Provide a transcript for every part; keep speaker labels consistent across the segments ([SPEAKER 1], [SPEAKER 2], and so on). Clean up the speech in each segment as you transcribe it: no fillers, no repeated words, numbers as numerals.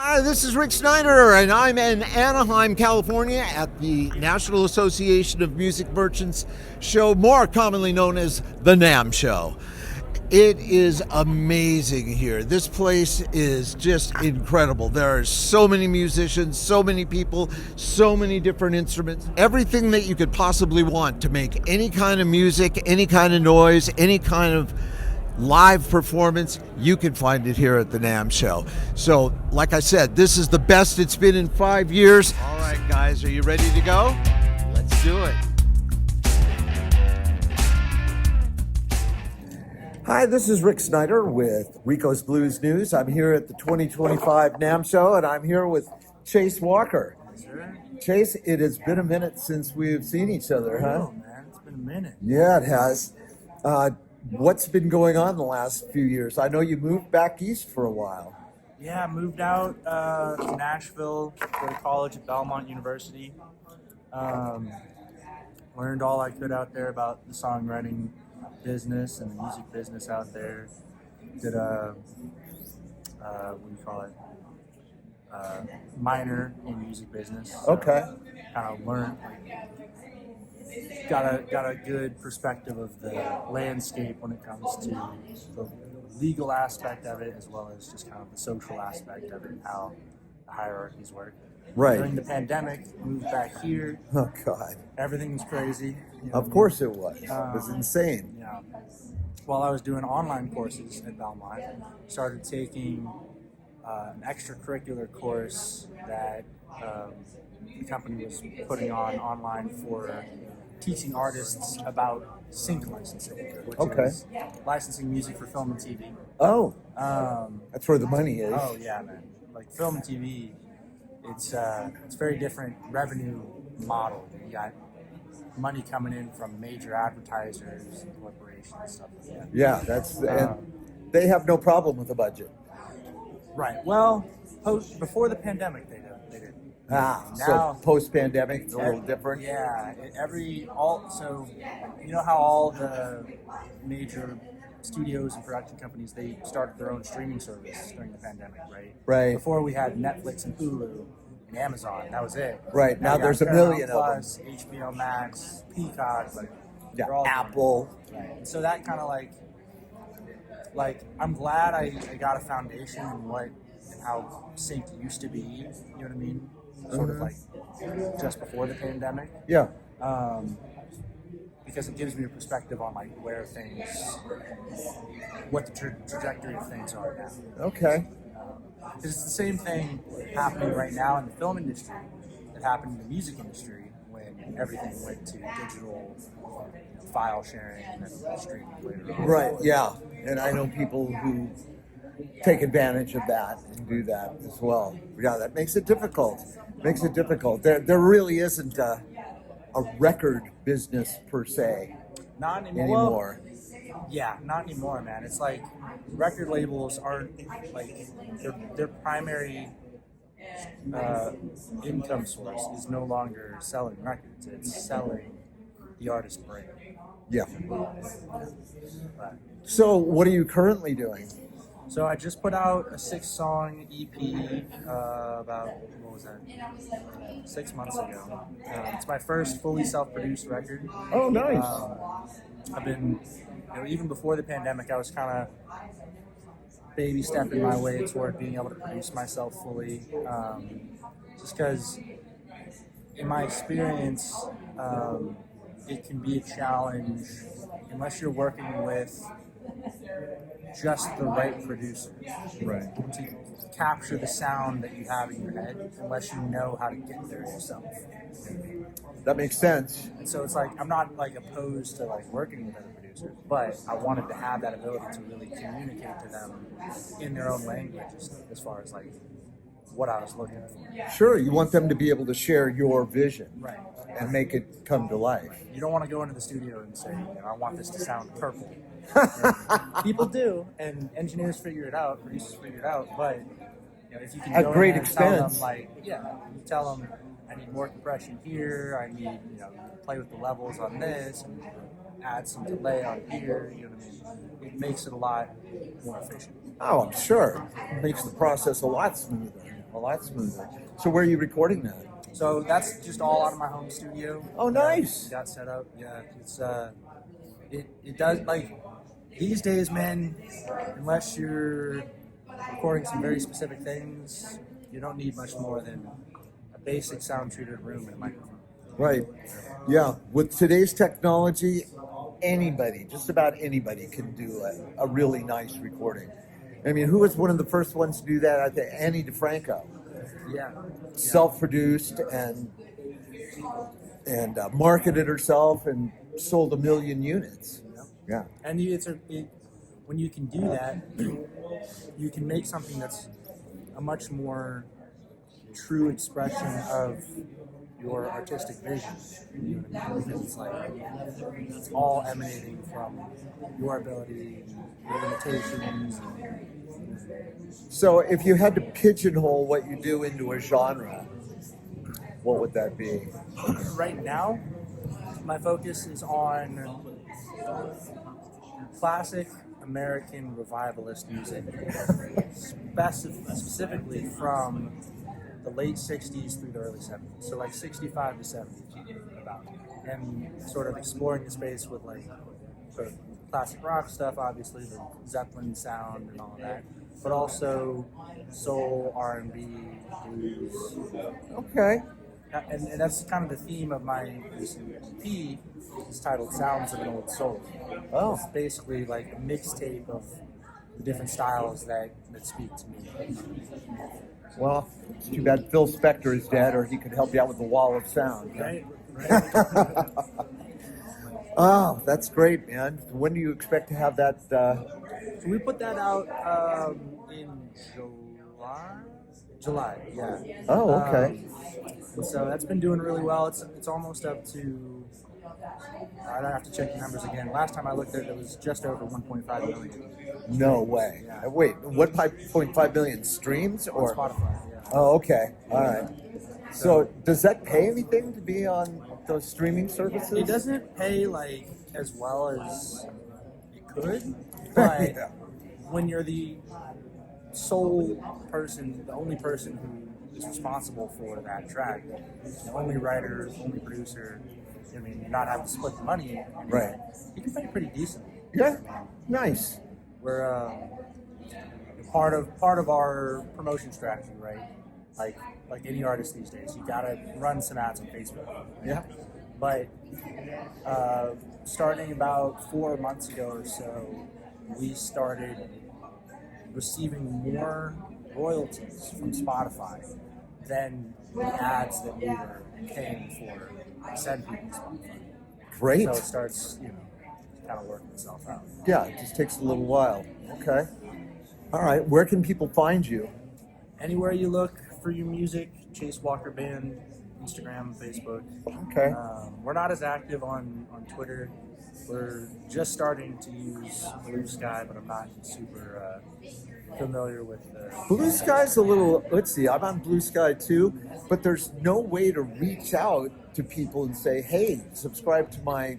[SPEAKER 1] Hi, this is Rick Snyder, and I'm in Anaheim, California at the National Association of Music Merchants show, more commonly known as the NAMM Show. It is amazing here. This place is just incredible. There are so many musicians, so many people, so many different instruments, everything that you could possibly want to make any kind of music, any kind of noise, any kind of live performance. You can find it here at the NAMM Show. So, like I said, this is the best it's been in 5 years. All right, guys, are you ready to go? Let's do it. Hi, this is Rick Snyder with Rico's Blues News. I'm here at the 2025 NAMM Show, and I'm here with Chase Walker.
[SPEAKER 2] Sure.
[SPEAKER 1] Chase, it has been a minute since we've seen each other, huh?
[SPEAKER 2] Oh, man, it's been a minute.
[SPEAKER 1] Yeah, it has. What's been going on the last few years? I know you moved back east for a while.
[SPEAKER 2] Yeah, I moved out to Nashville, go to college at Belmont University. Learned all I could out there about the songwriting business and the music business out there. Did a minor in music business. So
[SPEAKER 1] Okay.
[SPEAKER 2] kind of learned, got a good perspective of the landscape when it comes to the legal aspect of it, as well as just kind of the social aspect of it, and how the hierarchies work.
[SPEAKER 1] Right.
[SPEAKER 2] During the pandemic, moved back here.
[SPEAKER 1] Oh, God.
[SPEAKER 2] Everything was crazy.
[SPEAKER 1] Of course it was. It was insane.
[SPEAKER 2] Yeah. While I was doing online courses at Belmont, started taking an extracurricular course that the company was putting on online for teaching artists about sync licensing, which is licensing music for film and TV.
[SPEAKER 1] Oh, that's where the money is.
[SPEAKER 2] Oh yeah, man! Like film and TV, it's very different revenue model. You got money coming in from major advertisers and corporations and stuff like that.
[SPEAKER 1] Yeah, and they have no problem with the budget.
[SPEAKER 2] Right. Well, before the pandemic, they did.
[SPEAKER 1] Now, so post-pandemic, it's a little different.
[SPEAKER 2] Yeah. So you know how all the major studios and production companies, they started their own streaming service during the pandemic, right?
[SPEAKER 1] Right.
[SPEAKER 2] Before we had Netflix and Hulu and Amazon, that was it.
[SPEAKER 1] Right. Now
[SPEAKER 2] we
[SPEAKER 1] there's
[SPEAKER 2] got
[SPEAKER 1] a million
[SPEAKER 2] Paramount
[SPEAKER 1] of them.
[SPEAKER 2] Plus, HBO Max, Peacock,
[SPEAKER 1] Yeah,
[SPEAKER 2] they're all
[SPEAKER 1] Apple.
[SPEAKER 2] right. And so that kind of like I'm glad I got a foundation in how sync used to be. You know what I mean? Sort of like just before the pandemic.
[SPEAKER 1] Yeah.
[SPEAKER 2] Because it gives me a perspective on where things, what the trajectory of things are now.
[SPEAKER 1] Okay.
[SPEAKER 2] Because it's the same thing happening right now in the film industry that happened in the music industry when everything went to digital file sharing and then streaming later on.
[SPEAKER 1] Right. Yeah. And I know people who take advantage of that and do that as well. Yeah, that makes it difficult. There really isn't a record business per se
[SPEAKER 2] Not
[SPEAKER 1] anymore.
[SPEAKER 2] Well, yeah, not anymore, man. It's like record labels aren't their primary income source is no longer selling records. It's selling the artist's brand.
[SPEAKER 1] Yeah.
[SPEAKER 2] But,
[SPEAKER 1] So what are you currently doing?
[SPEAKER 2] so I just put out a 6-song EP about, 6 months ago. It's my first fully self-produced record.
[SPEAKER 1] Oh, nice.
[SPEAKER 2] I've been, even before the pandemic, I was kind of baby stepping my way toward being able to produce myself fully. Just because, in my experience, it can be a challenge unless you're working with just the right producer.
[SPEAKER 1] Right.
[SPEAKER 2] To capture the sound that you have in your head, unless you know how to get there yourself.
[SPEAKER 1] That makes sense.
[SPEAKER 2] And so it's I'm not opposed to working with other producers, but I wanted to have that ability to really communicate to them in their own language as far as what I was looking for.
[SPEAKER 1] Sure, you want them to be able to share your vision.
[SPEAKER 2] Right.
[SPEAKER 1] And make it come to life.
[SPEAKER 2] You don't want to go into the studio and say, I want this to sound purple. People do, and engineers figure it out, producers figure it out, but if you can
[SPEAKER 1] At
[SPEAKER 2] go
[SPEAKER 1] great
[SPEAKER 2] in and tell
[SPEAKER 1] expense.
[SPEAKER 2] them, you tell them, I need more compression here, I need, play with the levels on this, and add some delay on here, you know what I mean? It makes it a lot more efficient.
[SPEAKER 1] Oh, I'm sure. It makes the process a lot smoother. Well, that's smoother. So where are you recording that?
[SPEAKER 2] So that's just all out of my home studio.
[SPEAKER 1] Oh, nice.
[SPEAKER 2] Got set up. Yeah, it's it does, like, these days, man. Unless you're recording some very specific things, you don't need much more than a basic sound treated room and a microphone.
[SPEAKER 1] Right. Yeah. With today's technology, anybody, just about anybody, can do a really nice recording. I mean, who was one of the first ones to do that? I think Annie DeFranco.
[SPEAKER 2] Yeah.
[SPEAKER 1] Self-produced and marketed herself and sold 1 million units. Yeah.
[SPEAKER 2] And when you can do that, you can make something that's a much more true expression of your artistic vision. You know what I mean? Because it's all emanating from your ability, your limitations.
[SPEAKER 1] So if you had to pigeonhole what you do into a genre, what would that be?
[SPEAKER 2] Right now, my focus is on classic American revivalist music, specifically from the late 60s through the early 70s. So like 65 to 70 about. And sort of exploring the space with like sort of classic rock stuff, obviously, the Zeppelin sound and all of that, but also soul, R&B, blues.
[SPEAKER 1] Okay.
[SPEAKER 2] And that's kind of the theme of my recent EP. It's titled Sounds of an Old Soul.
[SPEAKER 1] Oh.
[SPEAKER 2] It's basically like a mixtape of the different styles that speak to me.
[SPEAKER 1] Well, it's too bad Phil Spector is dead, or he could help you out with the wall of sound.
[SPEAKER 2] Right?
[SPEAKER 1] Oh, that's great, man. When do you expect to have that?
[SPEAKER 2] So we put that out in July, yeah.
[SPEAKER 1] Oh, okay.
[SPEAKER 2] And so that's been doing really well. It's almost up to, I'd have to check the numbers again. Last time I looked at it, it was just over 1.5 million.
[SPEAKER 1] No way.
[SPEAKER 2] Yeah.
[SPEAKER 1] Wait, 1.5 million streams?
[SPEAKER 2] On
[SPEAKER 1] Or
[SPEAKER 2] Spotify, yeah.
[SPEAKER 1] Oh, okay. All right. So does that pay anything to be on those streaming services?
[SPEAKER 2] It doesn't pay like as well as it could, but
[SPEAKER 1] Yeah.
[SPEAKER 2] when you're the sole person, the only person who is responsible for that track, the only writer, only producer, I mean, you're not having to split the money,
[SPEAKER 1] Right.
[SPEAKER 2] you can pay pretty decently.
[SPEAKER 1] Yeah. Nice.
[SPEAKER 2] We're part of our promotion strategy, right? Like any artist these days, you gotta run some ads on Facebook.
[SPEAKER 1] Yeah.
[SPEAKER 2] But starting about 4 months ago or so, we started receiving more royalties from Spotify than the ads that we were paying for to send people to Spotify.
[SPEAKER 1] Great.
[SPEAKER 2] So it starts, kind of working itself out.
[SPEAKER 1] Yeah, it just takes a little while. Okay. All right. Where can people find you?
[SPEAKER 2] Anywhere you look for your music, Chase Walker Band, Instagram, Facebook.
[SPEAKER 1] Okay.
[SPEAKER 2] We're not as active on Twitter. We're just starting to use Blue Sky, but I'm not super familiar with the...
[SPEAKER 1] Blue Sky's a little, let's see, I'm on Blue Sky too, but there's no way to reach out to people and say, hey, subscribe to my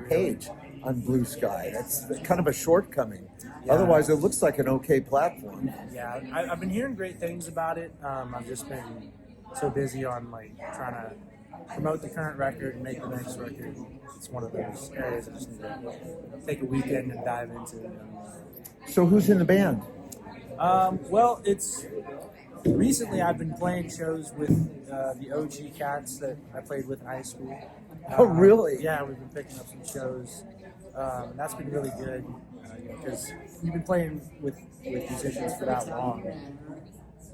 [SPEAKER 1] page on Blue Sky. That's kind of a shortcoming.
[SPEAKER 2] Yeah.
[SPEAKER 1] Otherwise, it looks like an okay platform.
[SPEAKER 2] Yeah, I've been hearing great things about it. I've just been so busy on trying to promote the current record and make the next record. It's one of those areas I just need to take a weekend and dive into.
[SPEAKER 1] So who's in the band?
[SPEAKER 2] Well, recently I've been playing shows with the OG cats that I played with in high school.
[SPEAKER 1] Oh, really?
[SPEAKER 2] Yeah, we've been picking up some shows. And that's been really good because you've been playing with musicians for that long.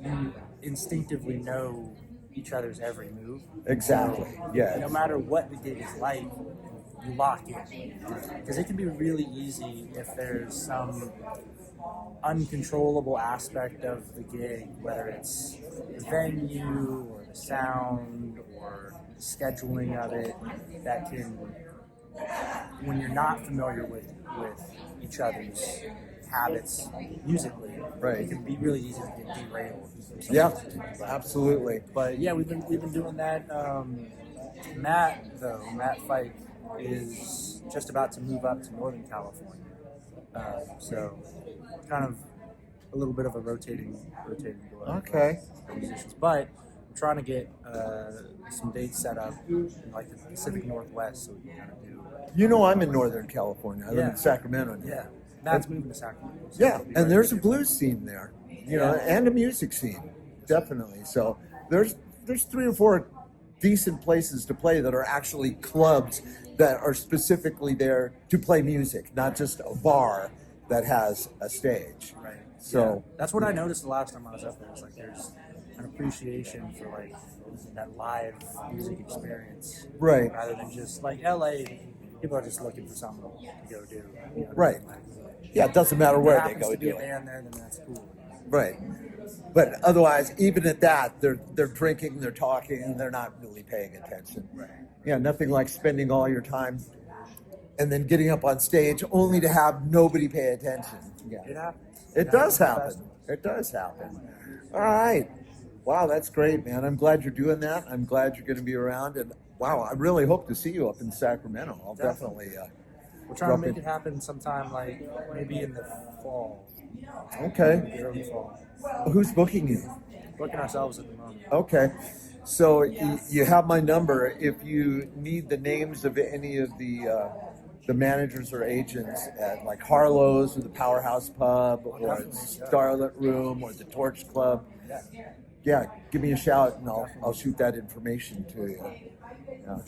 [SPEAKER 2] You instinctively know each other's every move.
[SPEAKER 1] Exactly. Yeah.
[SPEAKER 2] No matter what the gig is like, you lock in. Because it can be really easy if there's some uncontrollable aspect of the gig, whether it's the venue or the sound or the scheduling of it, that can, when you're not familiar with each other's habits musically,
[SPEAKER 1] Right.
[SPEAKER 2] it can be really easy to get derailed.
[SPEAKER 1] Yeah, absolutely.
[SPEAKER 2] But yeah, we've been doing that. Matt Fike is just about to move up to Northern California, so kind of a little bit of a rotating door.
[SPEAKER 1] Okay.
[SPEAKER 2] For musicians, but I'm trying to get some dates set up in like the Pacific Northwest, so we can kind of do.
[SPEAKER 1] You know, I'm in Northern California. I live in Sacramento now.
[SPEAKER 2] Yeah, Matt's moving to Sacramento. So
[SPEAKER 1] Yeah, and there's a blues scene there, you know, and a music scene, definitely. So there's 3 or 4 decent places to play that are actually clubs that are specifically there to play music, not just a bar that has a stage.
[SPEAKER 2] Right.
[SPEAKER 1] So
[SPEAKER 2] that's what I noticed the last time I was up there. It's like there's an appreciation for like that live music experience,
[SPEAKER 1] right,
[SPEAKER 2] rather than just like LA. People are just looking for something to go do. You know,
[SPEAKER 1] right.
[SPEAKER 2] like,
[SPEAKER 1] Yeah, it doesn't matter where they
[SPEAKER 2] happens
[SPEAKER 1] go
[SPEAKER 2] to be
[SPEAKER 1] do
[SPEAKER 2] a
[SPEAKER 1] it.
[SPEAKER 2] band there, then that's cool.
[SPEAKER 1] Right. But otherwise, even at that, they're drinking, they're talking, and they're not really paying attention.
[SPEAKER 2] Right.
[SPEAKER 1] Yeah, nothing like spending all your time and then getting up on stage only to have nobody pay attention. Yeah.
[SPEAKER 2] It happens.
[SPEAKER 1] It does happen. It does happen. All right. Wow, that's great, man. I'm glad you're doing that. I'm glad you're going to be around. And wow, I really hope to see you up in Sacramento. I'll definitely.
[SPEAKER 2] We're trying to make it happen sometime, like maybe in the fall.
[SPEAKER 1] Okay.
[SPEAKER 2] The early fall.
[SPEAKER 1] Who's booking you?
[SPEAKER 2] Booking ourselves at the moment.
[SPEAKER 1] Okay. So you have my number. If you need the names of any of the managers or agents at like Harlow's or the Powerhouse Pub or Starlit Room or the Torch Club, yeah, give me a shout and I'll shoot that information to you. Yeah.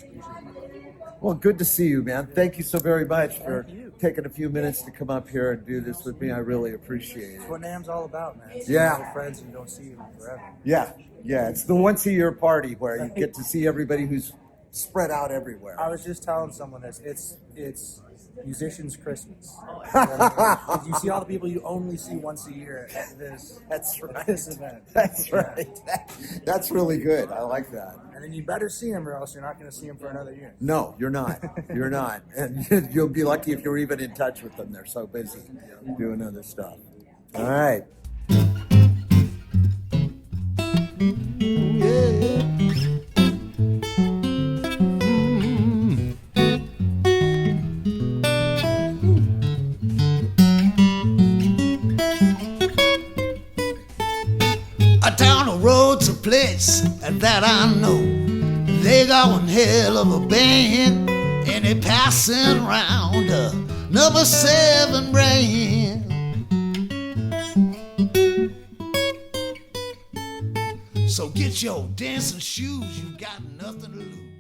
[SPEAKER 1] Well, good to see you, man. Thank you so very much for taking a few minutes to come up here and do this with me. I really appreciate it.
[SPEAKER 2] That's what NAMM's all about, man. It's
[SPEAKER 1] Yeah.
[SPEAKER 2] friends and you don't see them forever.
[SPEAKER 1] Yeah, it's the once-a-year party where you get to see everybody who's spread out everywhere.
[SPEAKER 2] I was just telling someone this. It's musicians' Christmas. You know what I mean? You see all the people you only see once a year at this.
[SPEAKER 1] That's right.
[SPEAKER 2] At this event.
[SPEAKER 1] That's right. That's really good. I like that.
[SPEAKER 2] And then you better see them, or else you're not going to see them for another year.
[SPEAKER 1] No, you're not. You're not. And you'll be lucky if you're even in touch with them. They're so busy doing other stuff. All right.
[SPEAKER 3] Down the road's a place that I know. They got one hell of a band, and they passing around number 7 brand. So get your dancing shoes, you got nothing to lose.